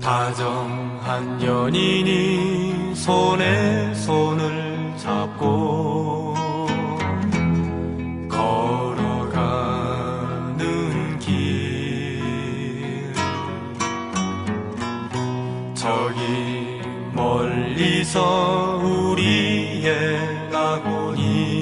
다정한 연인이 손에 손을 잡고 걸어가는 길, 저기 멀리서 우리의 낙원이